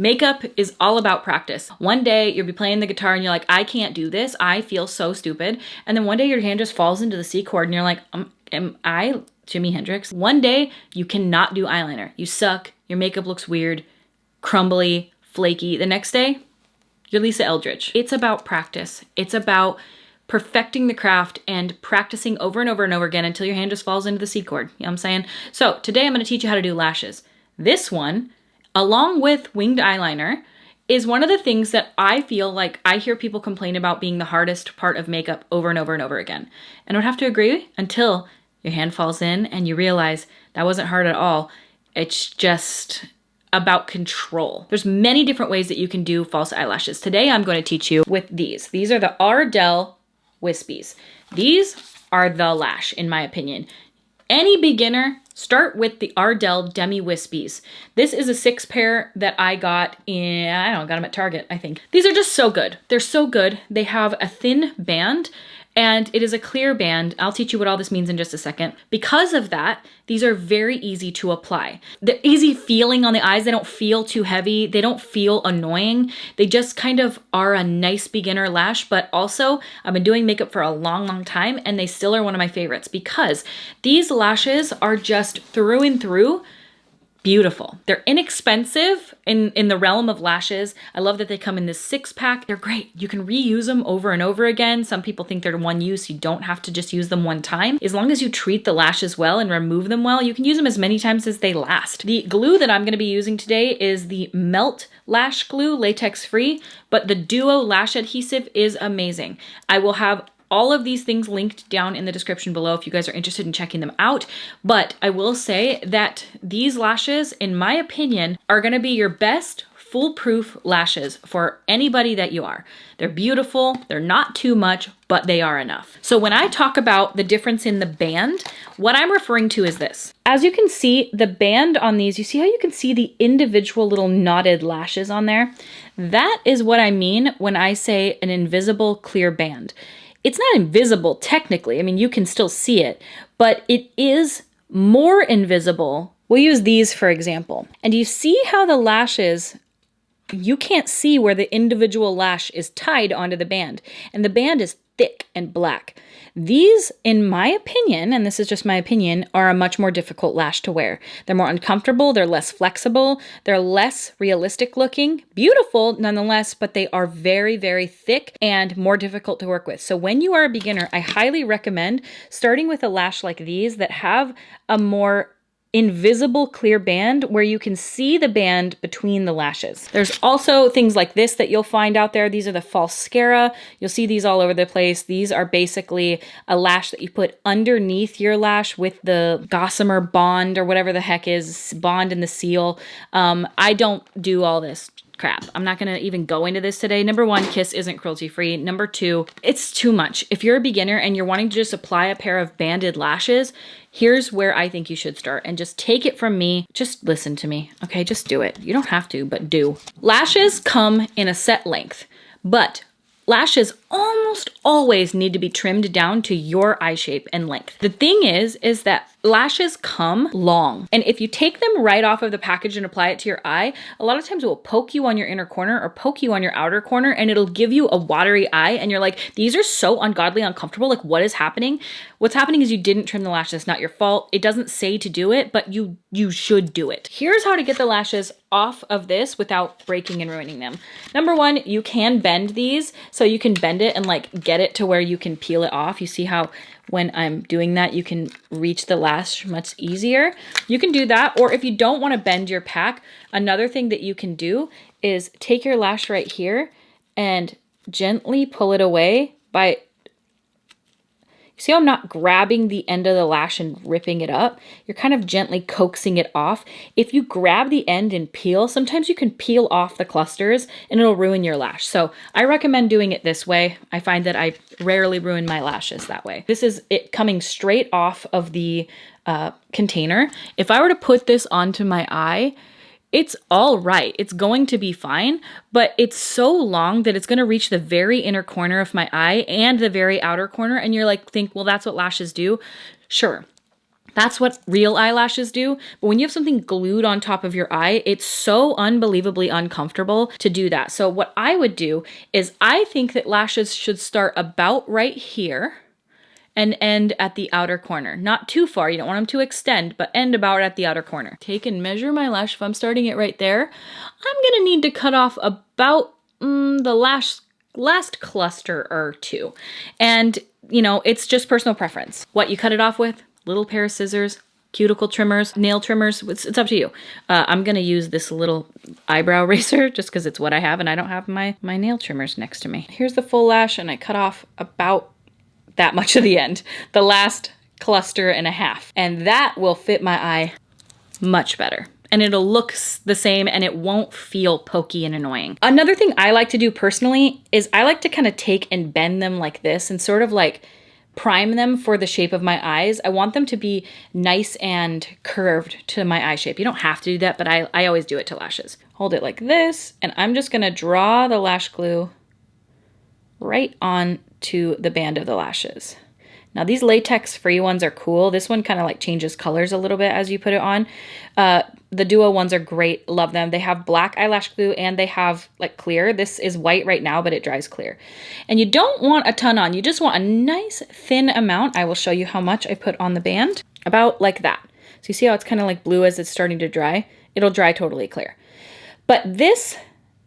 Makeup is all about practice. One day you'll be playing the guitar and you're like, I can't do this. I feel so stupid. And then one day your hand just falls into the C chord and you're like, am I Jimi Hendrix? One day you cannot do eyeliner. You suck. Your makeup looks weird, crumbly, flaky. The next day, you're Lisa Eldridge. It's about practice. It's about perfecting the craft and practicing over and over and over again until your hand just falls into the C chord. You know what I'm saying? So today I'm going to teach you how to do lashes. This one, along with winged eyeliner, is one of the things that I feel like I hear people complain about being the hardest part of makeup over and over and over again. And I would have to agree until your hand falls in and you realize that wasn't hard at all. It's just about control. There's many different ways that you can do false eyelashes. Today I'm going to teach you with these. These are the ARDELL Wispies. These are the Lash, in my opinion. Any beginner, start with the ARDELL Demi Wispies. This is a 6 pair that I got in, I don't know, got them at Target, I think. These are just so good. They're so good. They have a thin band and it is a clear band. I'll teach you what all this means in just a second. Because of that, these are very easy to apply. They're easy feeling on the eyes. They don't feel too heavy. They don't feel annoying. They just kind of are a nice beginner lash, but also I've been doing makeup for a long, long time and they still are one of my favorites because these lashes are just through and through beautiful. They're inexpensive in the realm of lashes. I love that they come in this 6-pack. They're great. You can reuse them over and over again. Some people think they're one use. You don't have to just use them one time. As long as you treat the lashes well and remove them well, you can use them as many times as they last. The glue that I'm going to be using today is the Melt Lash Glue, latex free, but the Duo Lash Adhesive is amazing. I will have all of these things linked down in the description below if you guys are interested in checking them out. But I will say that these lashes, in my opinion, are gonna be your best foolproof lashes for anybody that you are. They're beautiful, they're not too much, but they are enough. So when I talk about the difference in the band, what I'm referring to is this. As you can see, the band on these, you see how you can see the individual little knotted lashes on there? That is what I mean when I say an invisible clear band. It's not invisible technically. I mean, you can still see it, but it is more invisible. We'll use these for example. And you see how the lashes, you can't see where the individual lash is tied onto the band, and the band is thick and black. These, in my opinion, and this is just my opinion, are a much more difficult lash to wear. They're more uncomfortable, they're less flexible, they're less realistic looking, beautiful nonetheless, but they are very, very thick and more difficult to work with. So when you are a beginner, I highly recommend starting with a lash like these that have a more invisible clear band where you can see the band between the lashes. There's also things like this that you'll find out there. These are the false mascara. You'll see these all over the place. These are basically a lash that you put underneath your lash with the gossamer bond or whatever the heck is, bond and the seal. I don't do all this crap. I'm not going to even go into this today. Number one, Kiss isn't cruelty free. Number two, it's too much. If you're a beginner and you're wanting to just apply a pair of banded lashes, here's where I think you should start. And just take it from me. Just listen to me. Okay, just do it. You don't have to, but do. Lashes come in a set length, but lashes almost always need to be trimmed down to your eye shape and length. The thing is that lashes come long. And if you take them right off of the package and apply it to your eye, a lot of times it will poke you on your inner corner or poke you on your outer corner and it'll give you a watery eye. And you're like, these are so ungodly uncomfortable. Like, what is happening? What's happening is you didn't trim the lashes. It's not your fault. It doesn't say to do it, but you should do it. Here's how to get the lashes off of this without breaking and ruining them. Number one, you can bend these. So you can bend it and like get it to where you can peel it off. You see how when I'm doing that, you can reach the lash much easier. You can do that. Or if you don't want to bend your pack, another thing that you can do is take your lash right here and gently pull it away by, you see how I'm not grabbing the end of the lash and ripping it up? You're kind of gently coaxing it off. If you grab the end and peel, sometimes you can peel off the clusters and it'll ruin your lash. So I recommend doing it this way. I find that I rarely ruin my lashes that way. This is it coming straight off of the container. If I were to put this onto my eye, it's all right. It's going to be fine, but it's so long that it's going to reach the very inner corner of my eye and the very outer corner. And you're like, think, well, that's what lashes do. Sure. That's what real eyelashes do. But when you have something glued on top of your eye, it's so unbelievably uncomfortable to do that. So what I would do is I think that lashes should start about right here and end at the outer corner. Not too far, you don't want them to extend, but end about at the outer corner. Take and measure my lash. If I'm starting it right there, I'm gonna need to cut off about the last cluster or two. And you know, it's just personal preference. What you cut it off with, little pair of scissors, cuticle trimmers, nail trimmers, it's up to you. I'm gonna use this little eyebrow eraser just because it's what I have and I don't have my nail trimmers next to me. Here's the full lash and I cut off about that much of the end, the last cluster and a half. And that will fit my eye much better. And it'll look the same and it won't feel pokey and annoying. Another thing I like to do personally is I like to kind of take and bend them like this and sort of like prime them for the shape of my eyes. I want them to be nice and curved to my eye shape. You don't have to do that, but I always do it to lashes. Hold it like this, and I'm just gonna draw the lash glue right on to the band of the lashes. Now these latex free ones are cool. This one kind of like changes colors a little bit as you put it on. The duo ones are great, love them. They have black eyelash glue and they have like clear. This is white right now, but it dries clear. And you don't want a ton on, you just want a nice thin amount. I will show you how much I put on the band, about like that. So you see how it's kind of like blue as it's starting to dry? It'll dry totally clear. But this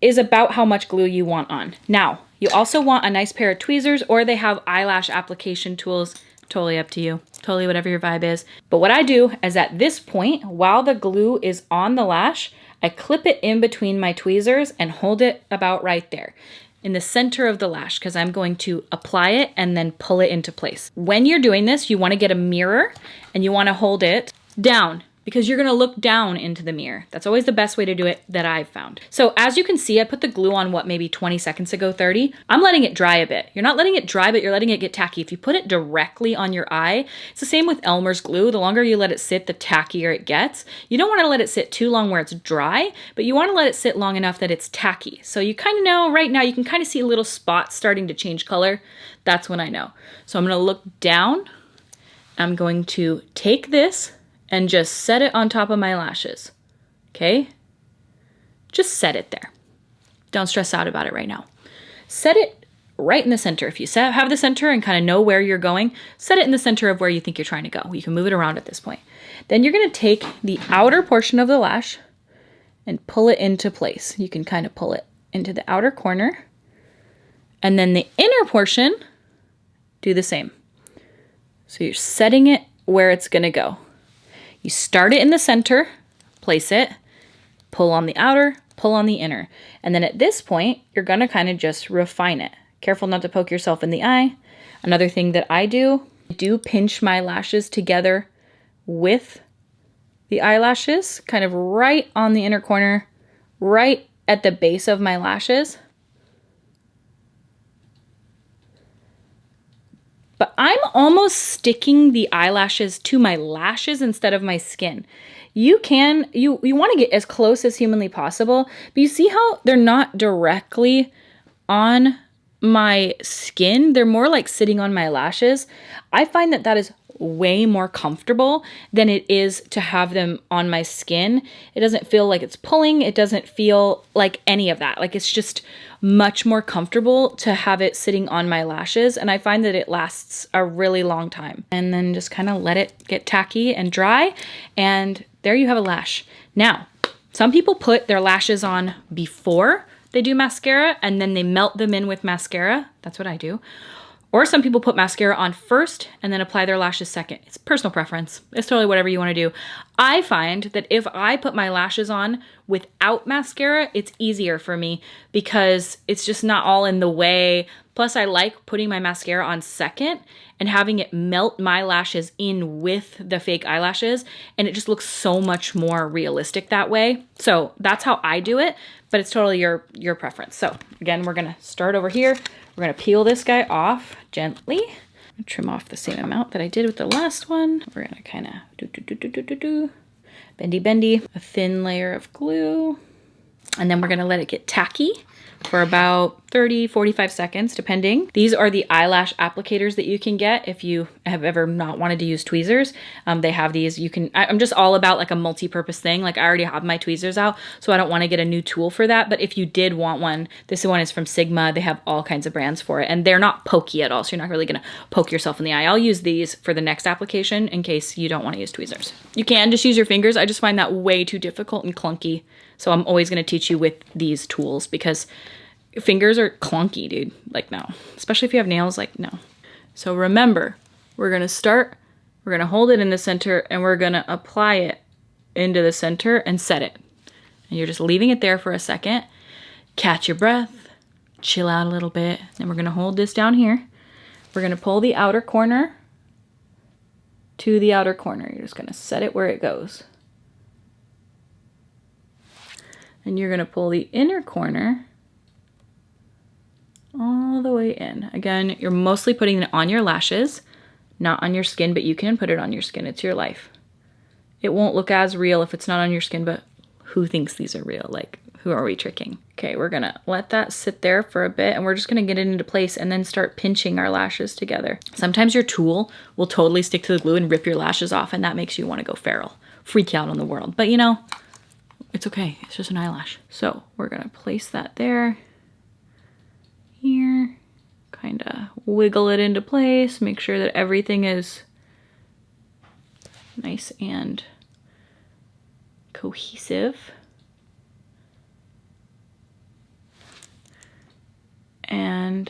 is about how much glue you want on. Now, you also want a nice pair of tweezers, or they have eyelash application tools. Totally up to you. Totally whatever your vibe is. But what I do is at this point, while the glue is on the lash, I clip it in between my tweezers and hold it about right there in the center of the lash, because I'm going to apply it and then pull it into place. When you're doing this, you want to get a mirror and you want to hold it down, because you're gonna look down into the mirror. That's always the best way to do it that I've found. So as you can see, I put the glue on, what, maybe 20 seconds ago, 30. I'm letting it dry a bit. You're not letting it dry, but you're letting it get tacky. If you put it directly on your eye, it's the same with Elmer's glue. The longer you let it sit, the tackier it gets. You don't wanna let it sit too long where it's dry, but you wanna let it sit long enough that it's tacky. So you kind of know right now, you can kind of see little spots starting to change color. That's when I know. So I'm gonna look down. I'm going to take this and just set it on top of my lashes, okay? Just set it there. Don't stress out about it right now. Set it right in the center. If you have the center and kind of know where you're going, set it in the center of where you think you're trying to go. You can move it around at this point. Then you're gonna take the outer portion of the lash and pull it into place. You can kind of pull it into the outer corner. And then the inner portion, do the same. So you're setting it where it's gonna go. You start it in the center, place it, pull on the outer, pull on the inner. And then at this point, you're gonna kind of just refine it. Careful not to poke yourself in the eye. Another thing that I do pinch my lashes together with the eyelashes, kind of right on the inner corner, right at the base of my lashes. But I'm almost sticking the eyelashes to my lashes instead of my skin. You want to get as close as humanly possible, but you see how they're not directly on my skin? They're more like sitting on my lashes. I find that that is way more comfortable than it is to have them on my skin. It doesn't feel like it's pulling. It doesn't feel like any of that. Like, it's just much more comfortable to have it sitting on my lashes. And I find that it lasts a really long time. And then just kind of let it get tacky and dry. And there you have a lash. Now, some people put their lashes on before they do mascara and then they melt them in with mascara. That's what I do. Or some people put mascara on first and then apply their lashes second. It's personal preference. It's totally whatever you want to do. I find that if I put my lashes on without mascara, it's easier for me because it's just not all in the way. Plus, I like putting my mascara on second and having it melt my lashes in with the fake eyelashes, and it just looks so much more realistic that way. So that's how I do it, but it's totally your preference. So again, we're gonna start over here. We're gonna peel this guy off gently. Trim off the same amount that I did with the last one. We're gonna kind of bendy, a thin layer of glue. And then we're gonna let it get tacky. for about 30, 45 seconds, depending. These are the eyelash applicators that you can get if you have ever not wanted to use tweezers. They have these, I'm just all about like a multi-purpose thing. Like I already have my tweezers out, so I don't want to get a new tool for that. But if you did want one, this one is from Sigma. They have all kinds of brands for it, and they're not pokey at all, so you're not really gonna poke yourself in the eye. I'll use these for the next application in case you don't want to use tweezers. You can just use your fingers. I just find that way too difficult and clunky. So I'm always gonna teach you with these tools because fingers are clunky, dude. Like, no. Especially if you have nails, like, no. So remember, we're gonna hold it in the center and we're gonna apply it into the center and set it. And you're just leaving it there for a second. Catch your breath, chill out a little bit. Then we're gonna hold this down here. We're gonna pull the outer corner to the outer corner. You're just gonna set it where it goes. And you're gonna pull the inner corner all the way in. Again, you're mostly putting it on your lashes, not on your skin, but you can put it on your skin. It's your life. It won't look as real if it's not on your skin, but who thinks these are real? Like, who are we tricking? Okay, we're gonna let that sit there for a bit and we're just gonna get it into place and then start pinching our lashes together. Sometimes your tool will totally stick to the glue and rip your lashes off, and that makes you wanna go feral, freak out on the world. But you know, it's okay, it's just an eyelash. So we're gonna place that there. Here, kind of wiggle it into place, make sure that everything is nice and cohesive. And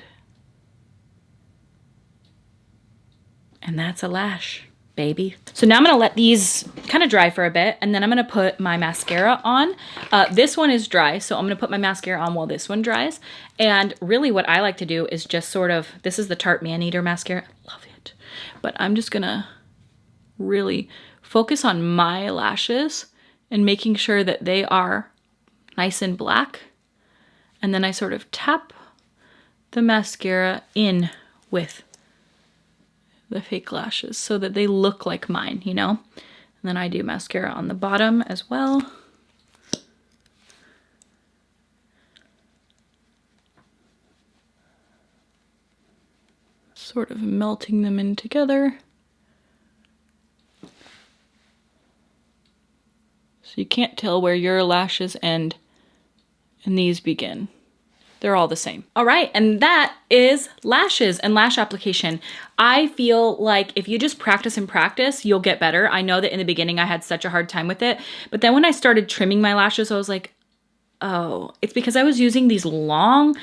that's a lash, baby. So now I'm gonna let these kind of dry for a bit, and then I'm gonna put my mascara on. This one is dry, so I'm gonna put my mascara on while this one dries. And really what I like to do is just sort of, this is the Tarte Maneater mascara, love it. But I'm just gonna really focus on my lashes and making sure that they are nice and black. And then I sort of tap the mascara in with the fake lashes so that they look like mine, you know? And then I do mascara on the bottom as well. Sort of melting them in together. So you can't tell where your lashes end and these begin. They're all the same. All right, and that is lashes and lash application. I feel like if you just practice and practice, you'll get better. I know that in the beginning I had such a hard time with it, but then when I started trimming my lashes, I was like, oh, it's because I was using these long,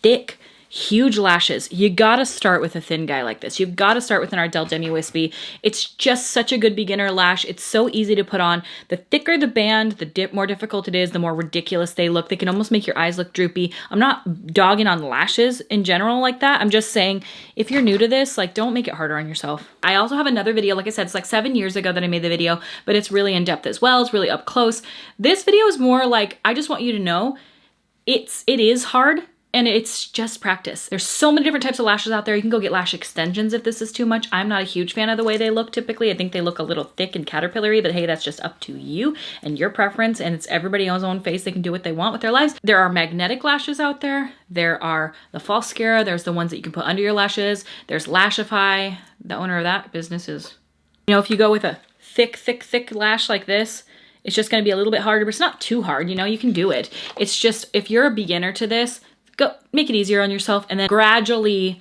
thick, huge lashes. You gotta start with a thin guy like this. You've gotta start with an Ardell Demi Wispy. It's just such a good beginner lash. It's so easy to put on. The thicker the band, the more difficult it is, the more ridiculous they look. They can almost make your eyes look droopy. I'm not dogging on lashes in general like that. I'm just saying, if you're new to this, like, don't make it harder on yourself. I also have another video, like I said, it's like 7 years ago that I made the video, but it's really in depth as well. It's really up close. This video is more like, I just want you to know it is hard. And it's just practice. There's so many different types of lashes out there. You can go get lash extensions if this is too much. I'm not a huge fan of the way they look typically. I think they look a little thick and caterpillary, but hey, that's just up to you and your preference, and it's everybody on his own face. They can do what they want with their lives. There are magnetic lashes out there. There are the Mascara. There's the ones that you can put under your lashes. There's Lashify. The owner of that business is, you know, if you go with a thick lash like this, it's just gonna be a little bit harder, but it's not too hard, you know, you can do it. It's just, if you're a beginner to this, go make it easier on yourself and then gradually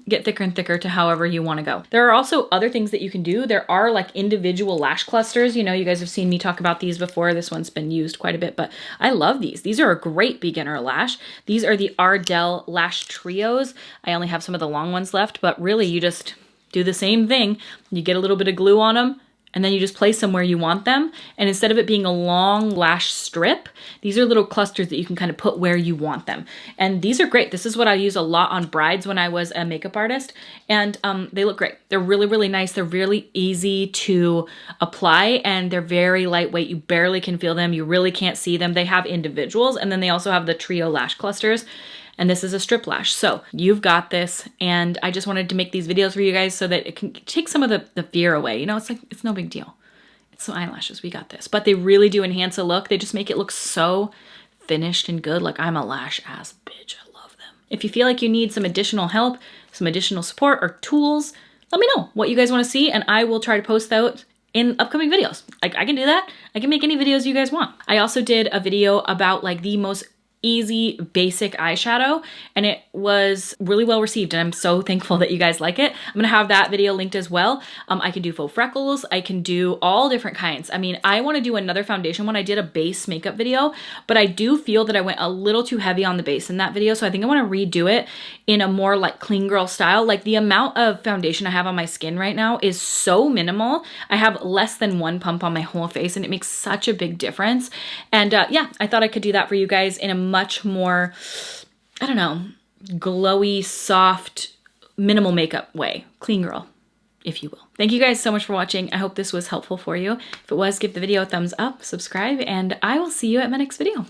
get thicker and thicker to however you want to go. There are also other things that you can do. There are like individual lash clusters. You know, you guys have seen me talk about these before. This one's been used quite a bit, but I love these. These are a great beginner lash. These are the Ardell Lash Trios. I only have some of the long ones left, but really you just do the same thing. You get a little bit of glue on them, and then you just place them where you want them. And instead of it being a long lash strip, these are little clusters that you can kind of put where you want them. And these are great. This is what I use a lot on brides when I was a makeup artist. And they look great. They're really, really nice. They're really easy to apply, and they're very lightweight. You barely can feel them. You really can't see them. They have individuals, and then they also have the trio lash clusters. And this is a strip lash. So you've got this. And I just wanted to make these videos for you guys so that it can take some of the fear away. You know, it's like, it's no big deal. It's some eyelashes, we got this. But they really do enhance a look. They just make it look so finished and good. Like, I'm a lash ass bitch. I love them. If you feel like you need some additional help, some additional support or tools, let me know what you guys want to see, and I will try to post those in upcoming videos. Like, I can do that. I can make any videos you guys want. I also did a video about like the most easy basic eyeshadow, and it was really well received, and I'm so thankful that you guys like it. I'm gonna have that video linked as well. I can do faux freckles, I can do all different kinds. I mean, I want to do another foundation one. I did a base makeup video, but I do feel that I went a little too heavy on the base in that video, so I think I want to redo it in a more like clean girl style. Like, the amount of foundation I have on my skin right now is so minimal. I have less than 1 pump on my whole face, and it makes such a big difference. And yeah, I thought I could do that for you guys in a much more, I don't know, glowy, soft, minimal makeup way. Clean girl, if you will. Thank you guys so much for watching. I hope this was helpful for you. If it was, give the video a thumbs up, subscribe, and I will see you at my next video.